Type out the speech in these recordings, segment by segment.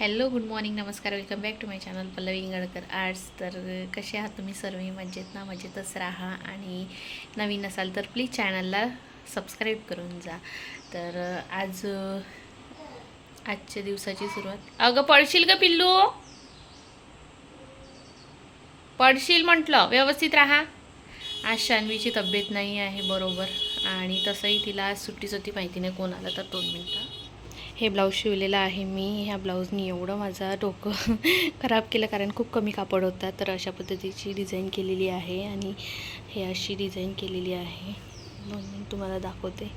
Hello, good morning, नमस्कार, welcome back to my channel Pallavi Ingalkar arts. तर कसे आहात तुम्ही सर्व? मजेत ना? मजेतच राहा. आणि नवीन असाल तर प्लीज चॅनलला सबस्क्राईब करून जा. तर आजच्या दिवसाची सुरुवात. अगं पडशील का पिल्लू? पडशील म्हटलं, व्यवस्थित राहा. आज शान्वीची तब्येत नाही आहे बरोबर, आणि तसंही तिला आज सुट्टीच होती. माहिती नाही कोण आलं. तर 2 मिनटं. हे ब्लाऊज शिवलेलं आहे मी. ह्या ब्लाऊजनी एवढं माझा डोकं खराब केलं, कारण खूप कमी कापड होता. तर अशा पद्धतीची डिझाईन केलेली आहे, आणि हे अशी डिझाईन केलेली आहे. म्हणून तुम्हाला दाखवते.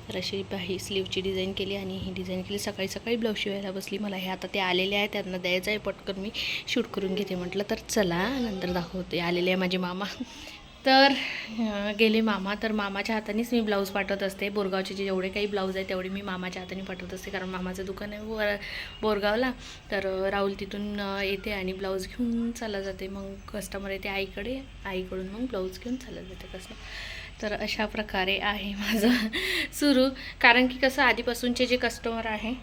तर अशी स्लीवची डिझाईन केली, आणि ही डिझाईन केली. सकाळी सकाळी ब्लाऊज शिवायला बसली. मला हे आता ते आलेले आहे, त्यांना द्यायचं आहे. पटकन मी शूट करून घेते म्हटलं. तर चला नंतर दाखवते. आलेले आहे माझे मामा. तर गेले मामा. तर मामाच्या हातानेच मी ब्लाऊज पाठवत असते. बोरगावचे जेवढे काही ब्लाऊज आहे तेवढे मी मामाच्या हाताने पाठवत असते, कारण मामाचं दुकान आहे बोरगावला. तर राहुल तिथून येते आणि ब्लाऊज घेऊन चालला जाते. मग कस्टमर येते आईकडे, आईकडून मग ब्लाऊज घेऊन चालला जाते तर अशा प्रकारे आहे माझं सुरू. कारण की कसं, आधीपासूनचे जे कस्टमर आहे,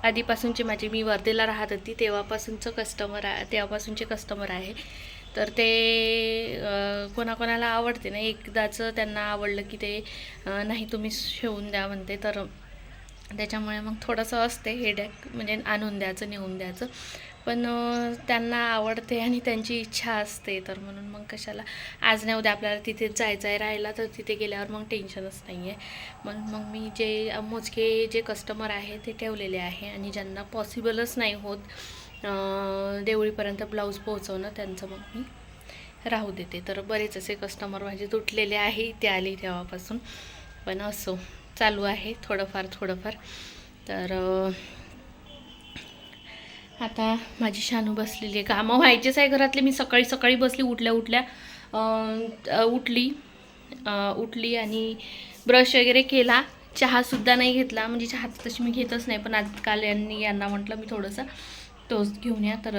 आधीपासूनचे माझे, मी वर्धेला राहत होती तेव्हापासूनचे कस्टमर आहे. तर ते कोणाकोणाला आवडते ना, एकदाचं त्यांना आवडलं की ते नाही तुम्ही शिवून द्या म्हणते. तर त्याच्यामुळे मग थोडंसं असते हेडॅक, म्हणजे आणून द्यायचं, नेऊन द्यायचं. पण त्यांना आवडते आणि त्यांची इच्छा असते. तर म्हणून मग कशाला, आज नाही उद्या आपल्याला तिथे जायचं आहे राहायला, तर तिथे गेल्यावर मग टेन्शनच नाही आहे. मग मी जे मोजके जे कस्टमर आहे ते ठेवलेले आहे, आणि ज्यांना पॉसिबलच नाही होत देवळीपर्यंत ब्लाऊज पोहोचवणं, त्यांचं मग मी राहू देते. तर बरेच असे कस्टमर माझे तुटलेले आहे ते आले तेव्हापासून. पण असो, चालू आहे थोडंफार. तर आता माझी शानू बसलेली आहे. कामं व्हायचेच आहे घरातले. मी सकाळी सकाळी बसली, उठल्या उठली आणि ब्रश वगैरे केला. चहासुद्धा नाही घेतला, म्हणजे चहा तशी मी घेतच नाही. पण आज काल यांना म्हटलं मी थोडंसं टोस्ट घेऊन या, तर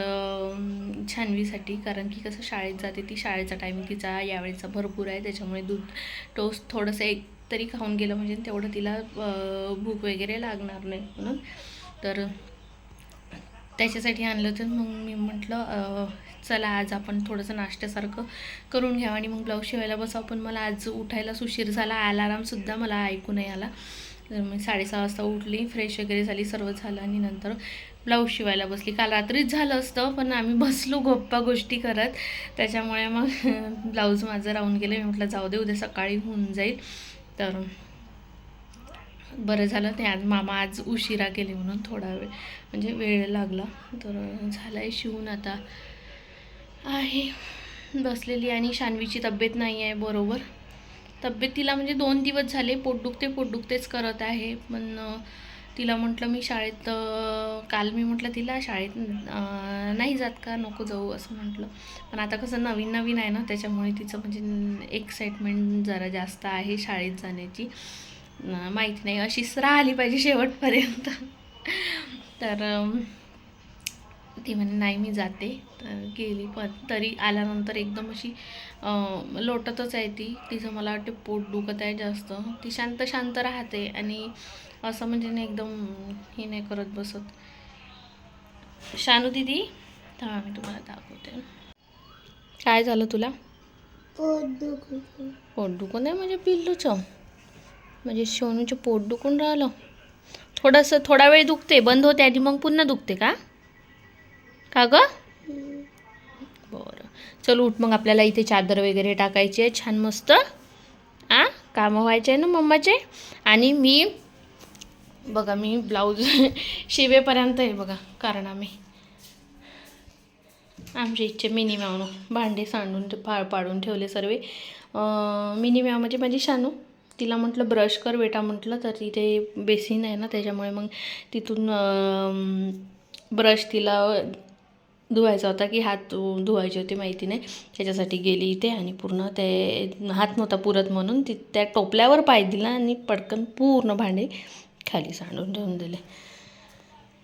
छानवीसाठी. कारण की कसं, शाळेत जाते ती, शाळेचा टायमिंग तिचा यावेळेचा भरपूर आहे. त्याच्यामुळे टोस्ट थोडंसं एक तरी खाऊन गेलं म्हणजे तेवढं तिला भूक वगैरे लागणार नाही म्हणून. तर त्याच्यासाठी आणलं. तर मग मी म्हटलं चला आज आपण थोडंसं नाश्त्यासारखं करून घ्यावं आणि मग ब्लाऊज शिवायला बसावं. पण मला आज उठायलाच उशीर झाला. अलारामसुद्धा मला ऐकू नाही आला. तर मी 6:30 वाजता उठली, फ्रेश वगैरे झाली, सर्व झालं, आणि नंतर ब्लाऊज शिवायला बसली. काल रात्रीच झालं असतं, पण आम्ही बसलो गप्पा गोष्टी करत. त्याच्यामुळे मग ब्लाऊज माझं राहून गेलं. मी म्हटलं जाऊ दे, उद्या सकाळी होऊन जाईल. तर बरं झालं ते मामा आज उशिरा गेले म्हणून थोडा म्हणजे वेळ लागला. तर झालं आहे शिवून. आता आहे बसलेली. आणि शान्वीची तब्येत नाही आहे बरोबर. तब्येतीला म्हणजे 2 दिवस झाले पोट दुखतेच करत आहे. पण तिला म्हटलं मी शाळेत, काल मी म्हटलं तिला शाळेत नाही जात का, नको जाऊ असं म्हटलं. पण आता कसं नवीन आहे ना, त्याच्यामुळे तिचं म्हणजे एक्साइटमेंट जरा जास्त आहे शाळेत जाण्याची. माहीत नाही, अशीच राहिली पाहिजे शेवटपर्यंत. तर ती म्हणे नाही मी जाते. तर गेली. पण तरी आल्यानंतर एकदम अशी लोटतच आहे ती. तिचं मला वाटते पोट दुखत आहे जास्त. ती शांत राहते, आणि असं म्हणजे नाही एकदम हे नाही करत बसत. शानू दिदी, तर मी तुम्हाला दाखवते. काय झालं तुला? पोट दुखून आहे म्हणजे पिल्लूचं, म्हणजे सोनूचं पोट दुखून राहिलं. थोडा वेळ दुखते, बंद होते आधी, मग पुन्हा दुखते का ग? बरं, चल उठ. मग आपल्याला इथे चादर वगैरे टाकायची आहे छान मस्त. कामं व्हायचे आहे ना मम्माचे. आणि मी बघा, मी ब्लाऊज शिवेपर्यंत आहे बघा, कारण आमच्या इच्छे मिनिमम भांडे सांडून पाडून ठेवले सर्व. मिनिमम म्हणजे माझी शानू, तिला म्हटलं ब्रश कर बेटा म्हटलं. तर तिथे बेसिन आहे ना, त्याच्यामुळे मग तिथून ब्रश तिला धुवायचा होता की हात धुवायचे होते माहिती नाही, त्याच्यासाठी गेली इथे. आणि पूर्ण ते हात नव्हता पुरत म्हणून त्या टोपल्यावर पाय दिला, आणि पटकन पूर्ण भांडे खाली सांडून ठेवून दिले.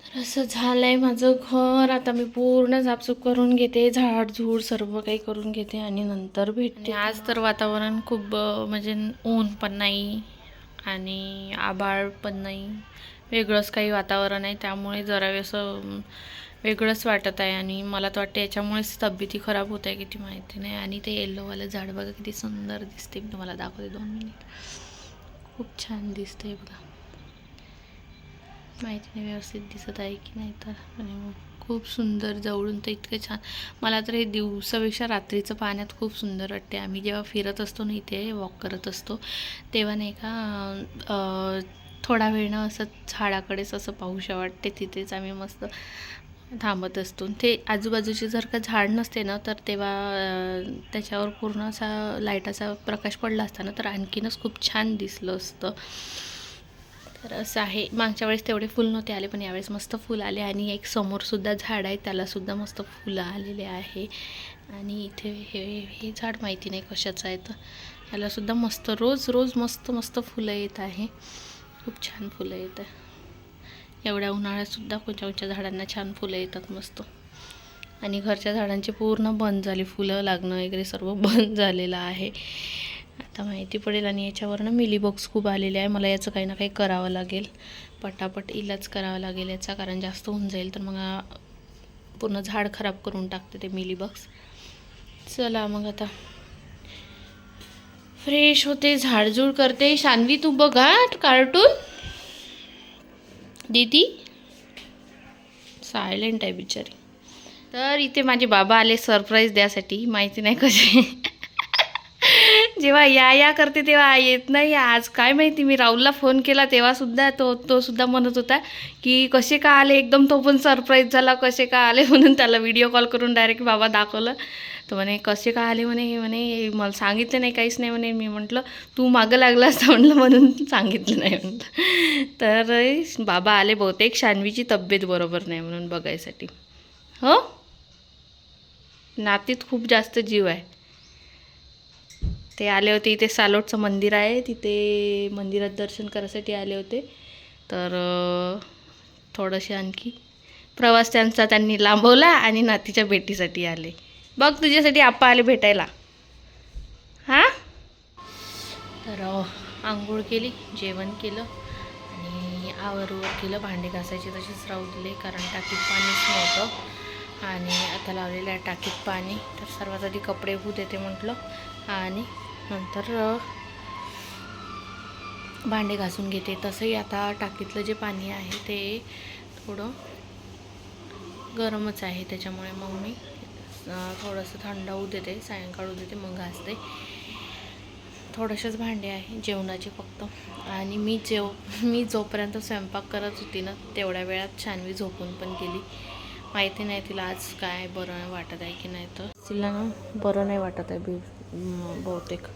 तर असं झालं आहे माझं घर. आता मी पूर्ण साफसूफ करून घेते, झाडझूड सर्व काही करून घेते, आणि नंतर भेटते. आज तर वातावरण खूप म्हणजे ऊन पण नाही आणि आभाळ पण नाही, वेगळंच काही वातावरण आहे, त्यामुळे जरा असं वेगळंच वाटत आहे. आणि मला तर वाटतं याच्यामुळेच तब्येती खराब होत आहे किती माहिती नाही. आणि ते येल्लोवालं झाड बघा किती सुंदर दिसते. मी तुम्हाला दाखवते 2 मिनिट. खूप छान दिसते बघा. माहिती नाही व्यवस्थित दिसत आहे की नाही तर. आणि खूप सुंदर जवळून तर इतकं छान. मला तर हे दिवसापेक्षा रात्रीचं पाण्यात खूप सुंदर वाटते. आम्ही जेव्हा फिरत असतो ना, इथे वॉक करत असतो, तेव्हा नाही का थोडा वेळ ना असं झाडाकडेच असं पाहूशा वाटते. तिथेच आम्ही मस्त थांबत असतो. ते आजूबाजूचे जर का झाड नसते ना, तर तेव्हा त्याच्यावर पूर्ण असा लाईटाचा प्रकाश पडला असता ना, तर आणखीनच खूप छान दिसलं असतं. तर असं आहे. मागच्या वेळेस तेवढे फुल नव्हते आले, पण यावेळेस मस्त फुल आले. आणि एक समोरसुद्धा झाड आहे, त्यालासुद्धा मस्त फुलं आलेले आहे. आणि इथे हे झाड माहिती नाही कशाचं आहे, तर ह्यालासुद्धा मस्त रोज रोज मस्त मस्त फुलं येत आहे. खूप छान फुलं येत आहे. एवढ्या उन्हाळ्यातसुद्धा कोणत्या झाडांना छान फुलं येतात मस्त. आणि घरच्या झाडांची पूर्ण बंद झाली, फुलं लागणं वगैरे सर्व बंद झालेलं आहे. आता माहिती पडेल. आणि याच्यावरनं मिलीबग्स खूप आलेले आहे. मला याचं काही ना काही करावं लागेल, पटापट इलाज करावा लागेल याचा, कारण जास्त होऊन जाईल तर मग पूर्ण झाड खराब करून टाकते ते मिलीबग्स. चला मग आता फ्रेश होते, झाडझूड करते. शान्वी तू बघा कार्टून. दीदी सायलेंट आहे बिचारी. तर इथे माझे बाबा आले सरप्राईज द्यासाठी, माहिती नाही कसे. जेव्हा या करते तेव्हा येत नाही. आज काय माहिती, मी राहुलला फोन केला तेव्हासुद्धा तो सुद्धा म्हणत होता की कसे का आले, एकदम तो पण सरप्राईज झाला कसे का आले म्हणून. त्याला व्हिडिओ कॉल करून डायरेक्ट बाबा दाखवलं. तर म्हणे कसे का आले म्हणे, हे म्हणे मला सांगितलं नाही, काहीच नाही म्हणे. मी म्हटलं तू मागं लागला असता म्हटलं म्हणून सांगितलं नाही म्हटलं. तर बाबा आले बहुतेक शान्वीची तब्येत बरोबर नाही म्हणून बघायसाठी. हो, नातीत खूप जास्त जीव आहे. ते आले होते इथे, सालोटचं मंदिर आहे तिथे, मंदिरात दर्शन करायसाठी आले होते. तर थोडंसे आणखी प्रवास त्यांनी लांबवला आणि नातीच्या भेटीसाठी आले. बघ तुझ्यासाठी आप्पा आले भेटायला. हां, तर आंघोळ केली, जेवण केलं आणि आवरवर केलं. भांडे घासायचे तसेच राहू दिले, कारण टाकीत पाणीच नव्हतं. आणि आता लावलेलं आहे टाकीत पाणी. तर सर्वात आधी कपडे होऊ देते म्हटलं, आणि नंतर भांडे घासून घेते. तसंही आता टाकीतलं जे पाणी आहे ते थोडं गरमच आहे, त्याच्यामुळे मग मी थोडंसं थंड होऊ देते, सायंकाळ होऊ देते, मग घासते. थोडेसेच भांडे आहे जेवणाचे फक्त. आणि मी जोपर्यंत स्वयंपाक करत होती ना, तेवढ्या वेळात शान्वी झोपून पण गेली. माहिती नाही तिला आज काय बरं वाटत आहे की नाही, तर तिला ना बरं नाही वाटत आहे बहुतेक.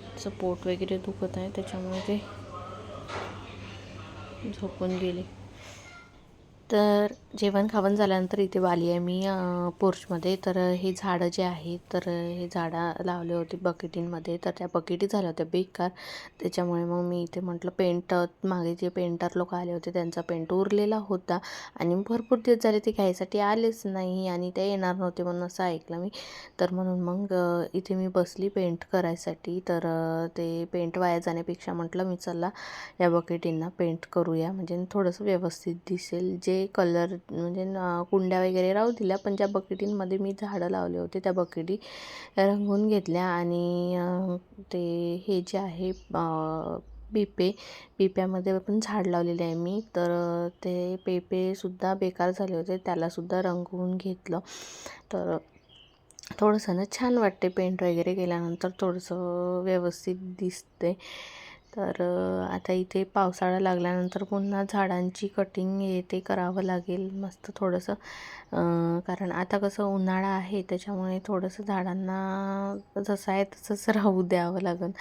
तिचं पोट वगैरे दुखत आहे, त्याच्यामुळे ते झोपून गेली. तर जेवण खावण झाल्यानंतर इथे आली आहे मी पोर्चमध्ये. तर हे झाडं जे आहेत, तर हे झाडं लावले होते बकेटींमध्ये, तर त्या बकेटी झाल्या होत्या बेकार. त्याच्यामुळे मग मी इथे म्हटलं पेंट, मागे जे पेंटर लोक आले होते त्यांचा पेंट उरलेला होता आणि भरपूर दिवस झाले ते घ्यायसाठी आलेच नाही आणि ते येणार नव्हते म्हणून असं ऐकलं मी. तर म्हणून मग इथे मी बसली पेंट करायसाठी. तर ते पेंट वाया जाण्यापेक्षा म्हटलं मी चला या बकेटींना पेंट करूया, म्हणजे थोडंसं व्यवस्थित दिसेल. जे कलर म्हणजे कुंड्या वगैरे राहू दिल्या, पण ज्या बकेटींमध्ये मी झाडं लावले होते त्या बकेटी रंगवून घेतल्या. आणि ते हे जे आहे पिप्यामध्ये पण झाड लावलेले आहे मी. तर ते पेपेसुद्धा बेकार झाले होते, त्यालासुद्धा रंगवून घेतलं. तर थोडंसं ना छान वाटते पेंट वगैरे केल्यानंतर, थोडंसं व्यवस्थित दिसते. तर आता इथे पावसाळा लागल्यानंतर पुन्हा झाडांची कटिंग हे ते करावं लागेल मस्त थोडंसं, कारण आता कसं उन्हाळा आहे त्याच्यामुळे थोडंसं झाडांना जसं आहे तसंच राहू द्यावं लागेल.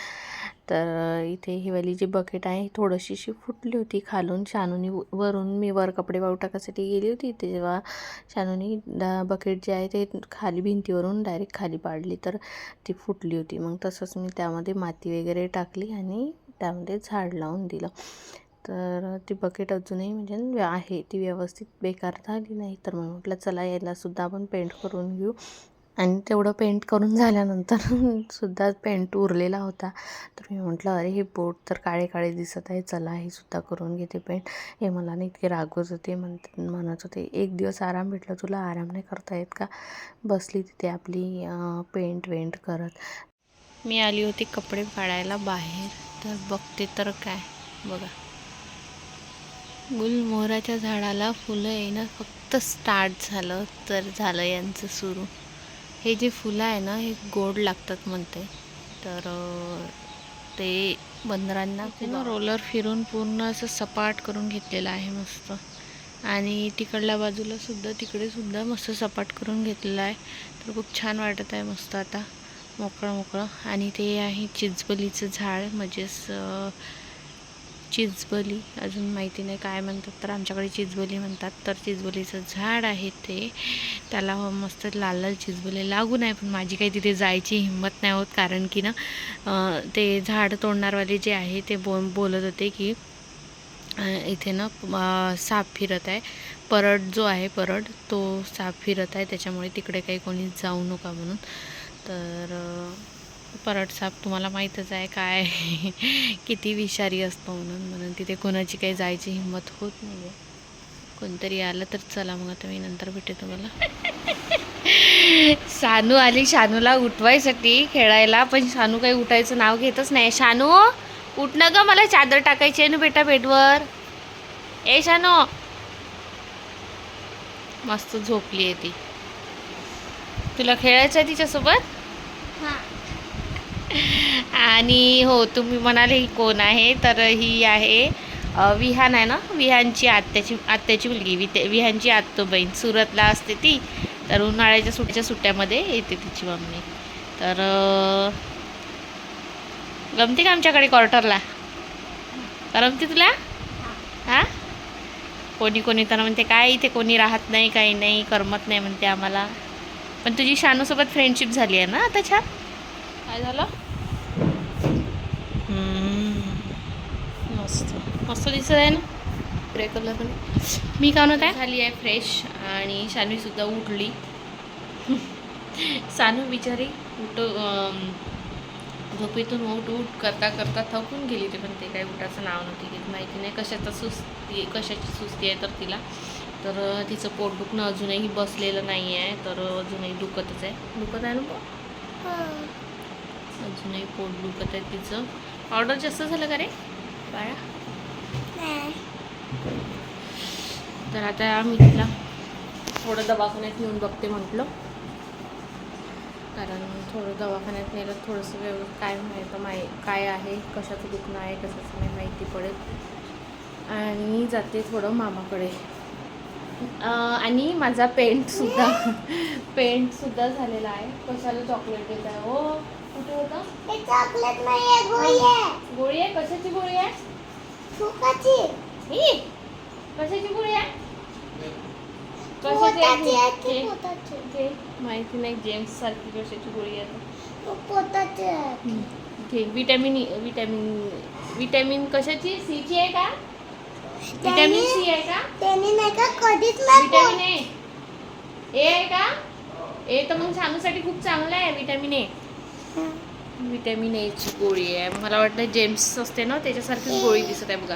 तर इथे ही वाली जी बकेट आहे थोडीशी फुटली होती खालून. शानूनी वरून, मी वर कपडे वाळू टाकायसाठी गेली होती तेव्हा शानूनी बकेट जे आहे ते खाली भिंतीवरून डायरेक्ट खाली पाडली, तर ती फुटली होती. मग तसंच मी त्यामध्ये माती वगैरे टाकली आणि त्यामध्ये झाड लावून दिलं. तर ती बकेट अजूनही म्हणजे आहे ती व्यवस्थित बेकार झाली नाही. तर मग म्हटलं चला यालासुद्धा आपण पेंट करून घेऊ. आणि तेवढं पेंट करून झाल्यानंतर सुद्धा पेंट उरलेला होता. तर मी म्हटलं अरे हे बोट तर काळे काळे दिसत आहे, चला हे सुद्धा करून घेते पेंट. हे मला नाही इतके रागवत होते, म्हणत होते एक दिवस आराम भेटला तुला, आराम नाही करता येत का. बसली तिथे आपली पेंट वेंट करत. मी आली होती कपडे काढायला बाहेर, तर बघते तर काय बघा, गुलमोहराच्या झाडाला फुलं येणं फक्त स्टार्ट झालं तर झालं यांचं सुरू. हे जे फुलं आहे ना हे गोड लागतात म्हणते, तर ते बंदरांना रोलर फिरून पूर्ण असं सपाट करून घेतलेलं आहे मस्त. आणि तिकडल्या बाजूला सुद्धा, तिकडे सुद्धा मस्त सपाट करून घेतलेलं आहे. तर खूप छान वाटत आहे मस्त आता मोकळं मोकळं. आणि ते आहे चिंचबलीचं झाड, म्हणजेच चिंचबली, अजून माहिती नाही काय म्हणतात, तर आमच्याकडे चिंचबली म्हणतात. तर चिंचबलीचं झाड आहे ते, त्याला मस्त लाल लाल चिंचबली लागून आहे. पण माझी काही तिथे जायची हिंमत नाही होत, कारण की ना ते झाड तोडणारवाले जे आहे ते बोलत होते की इथे ना साप फिरत आहे, परड जो आहे परड तो साप फिरत आहे, त्याच्यामुळे तिकडे काही कोणी जाऊ नका म्हणून. तर परड साप तुम्हाला माहीतच आहे काय किती विषारी असतो, म्हणून तिथे कोणाची काही जायची हिंमत होत नाही आहे. कोणतरी आलं तर चला मग आता मी नंतर भेटे तुम्हाला. शानू आली शानूला उठवायसाठी खेळायला, पण शानू काही उठायचं नाव घेतच नाही. शानू उठ ना ग, मला चादर टाकायची आहे ना बेटा बेडवर. ए शानू, मस्त झोपली आहे ती. तुला खेळायचं आहे तिच्यासोबत? आणि हो, तुम्ही म्हणाले ही कोण आहे, तर ही आहे विहान आहे ना, विहानची आत्याची मुलगी. विहानची आत्तो बहीण सुरतला असते ती, तर उन्हाळ्याच्या सुट्ट्यामध्ये येते तिची मम्मी. तर गमते का आमच्याकडे क्वार्टरला? करमते तुला? हां, कोणी तर म्हणते काय इथे कोणी राहत नाही, काही नाही, करमत नाही म्हणते आम्हाला. पण तुझी शानूसोबत फ्रेंडशिप झाली आहे ना आता छान. काय झालं? मस्त मस्त दिसत आहे ना ग्रे कलर पण. मी का ना काय झाली आहे फ्रेश, आणि शानवीसुद्धा उठली. सानू बिचारी झोपेतून उठ करता करता थकून गेली ते, पण ते काही उठाचं नाव नव्हती घेत. माहिती नाही कशाची सुस्ती आहे तर तिला. तर तिचं पोट दुखणं अजूनही बसलेलं नाही आहे, तर अजूनही दुखत आहे ना, अजूनही पोट दुखत आहे तिचं. ऑर्डर जास्त झालं का रे बाळा? तर आता आम्ही तिला थोडं दवाखान्यात नेऊन बघते म्हटलं, कारण थोडं दवाखान्यात नेलं थोडंसं काय माहिती काय आहे, कशाचं दुखणं आहे कशाचं नाही माहिती पडेल. आणि जाते थोडं मामाकडे. आणि माझा पेंटसुद्धा झालेला आहे. कशाला चॉकलेट देत आहे? हो, कुठे होतं? चॉकलेट नाही आहे, गोळी आहे. गोळी आहे? कशाची गोळी आहे? फुकाची. ही कशाची गोळी आहे? कशाची? माहिती नाही, जेम्स सारखी कशाची गोळी आहे. विटॅमिन कशाची? सीची आहे का? विटॅमिन सी आहे का? त्यांनी नाही का कधीच नाही. विटॅमिन ए आहे का? ए तर मग शानूसाठी खूप चांगलं आहे विटॅमिन ए. विटॅमिन एची गोळी आहे. मला वाटतं जेम्स असते ना त्याच्यासारखीच गोळी दिसत आहे बघा,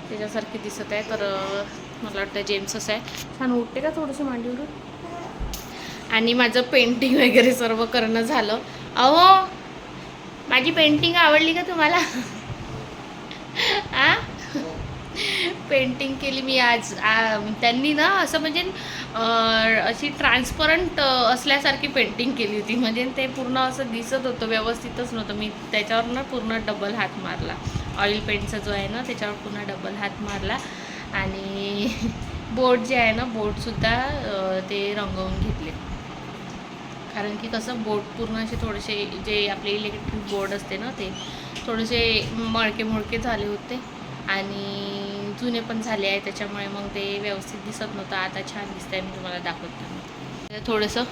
त्याच्यासारखी दिसत आहे. तर मला वाटतं जेम्सच आहे. छान उठते का थोडंसं मांडीवरून. आणि माझं पेंटिंग वगैरे सर्व करणं झालं. अहो, माझी पेंटिंग आवडली का तुम्हाला? आ, पेंटिंग केली मी आज. त्यांनी ना असं म्हणजे अशी ट्रान्सपरंट असल्यासारखी पेंटिंग केली होती, म्हणजे ते पूर्ण असं दिसत होतं, व्यवस्थितच नव्हतं. मी त्याच्यावर ना पूर्ण डबल हात मारला, ऑइल पेंटचा जो आहे ना त्याच्यावर पूर्ण डबल हात मारला. आणि बोर्ड जे आहे ना, बोर्डसुद्धा ते रंगवून घेतले, कारण की कसं बोर्ड पूर्ण असे थोडेसे जे आपले इलेक्ट्रिक बोर्ड असते ना ते थोडेसे मळके झाले होते आणि जुने पण झाले आहे, त्याच्यामुळे मग ते व्यवस्थित दिसत नव्हतं. आता छान दिसत आहे, मी तुम्हाला दाखवते. थोडंसं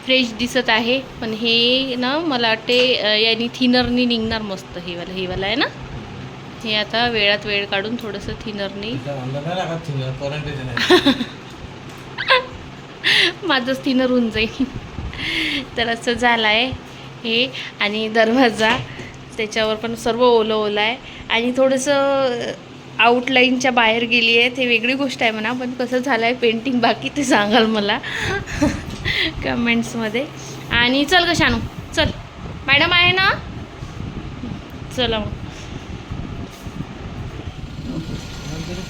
फ्रेश दिसत आहे, पण हे ना मला वाटते यांनी थिनरनी निघणार मस्त. हे वाला आहे ना, हे आता वेळात वेळ काढून थोडंसं थिनरनी माझंच थिनर होऊन जाईल. तर असं झालं आहे हे. आणि दरवाजा त्याच्यावर पण सर्व ओलं ओलं आहे. आणि थोडंसं आउटलाईनच्या बाहेर गेली आहे, ते वेगळी गोष्ट आहे म्हणा. पण कसं झालं आहे पेंटिंग बाकी ते सांगाल मला कमेंट्समध्ये. आणि चल ग शानू, चल मॅडम आहे ना, चला मग.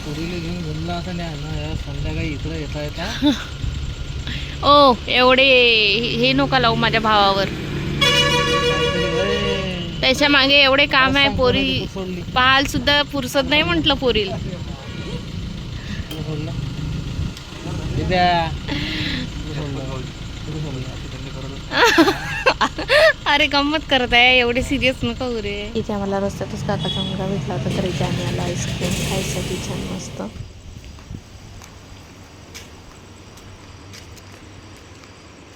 पोरीला घेऊन घुमला असं नाही ना यार, संध्याकाळी इकडं येता येता. ओ एवढे हे नका लावू माझ्या भावावर, त्याच्या मागे एवढे काम आहे. पोरी पाहाल सुद्धा फुरसत नाही म्हटलं पोरीला. अरे गंमत करत आहे, एवढे सिरियस नका हो रे. इथे आम्हाला रस्त्यातच काकाचा मुलगा भेटला होता, तर इथे आम्ही आला आईस्क्रीम खायसाठी छान मस्त.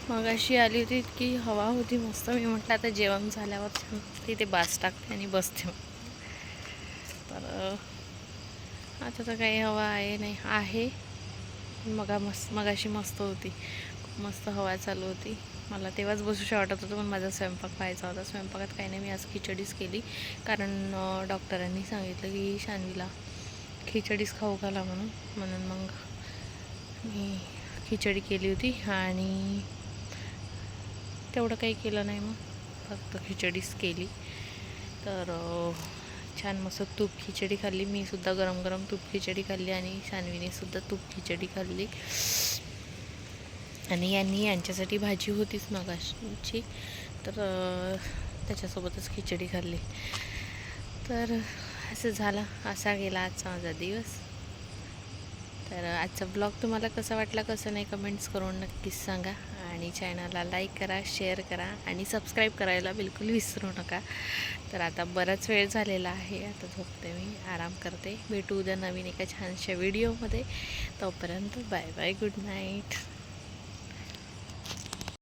मग अशी आली होती, इतकी हवा होती मस्त. मी म्हटलं आता जेवण झाल्यावर छान तिथे बास टाकते आणि बसते. तर आता तर काही हवा आहे नाही आहे. मगाशी मस्त होती, खूप मस्त हवा चालू होती. मला तेव्हाच बसूशी वाटत होतं, पण माझा स्वयंपाक व्हायचा होता. स्वयंपाकात काही नाही, मी आज खिचडीच केली. कारण डॉक्टरांनी सांगितलं की शान्वीला खिचडीच खाऊ घाला म्हणून मग मी खिचडी केली होती. आणि तेवढं काही केलं नाही, मग फक्त खिचडीच केली. तर छान मस्त तूप खिचडी खाल्ली. मी सुद्धा गरम गरम तूप खिचडी खाल्ली आणि शान्वीने सुद्धा तूप खिचडी खाल्ली. आणि यांच्यासाठी भाजी होतीच मगाशी, तर त्याच्यासोबतच खिचडी खाल्ली. तर असं झालं, असा गेला आजचा माझा दिवस. तर आजचा ब्लॉग तुम्हाला कसा वाटला कसं नाही कमेंट्स करून नक्कीच सांगा. आणि चॅनलला लाईक करा, शेअर करा आणि सबस्क्राईब करायला बिलकुल विसरू नका. तर आता बराच वेळ झालेला आहे, आता झोपते मी, आराम करते. भेटू उद्या नवीन एका छानशा व्हिडिओमध्ये. तोपर्यंत बाय बाय, गुड नाईट.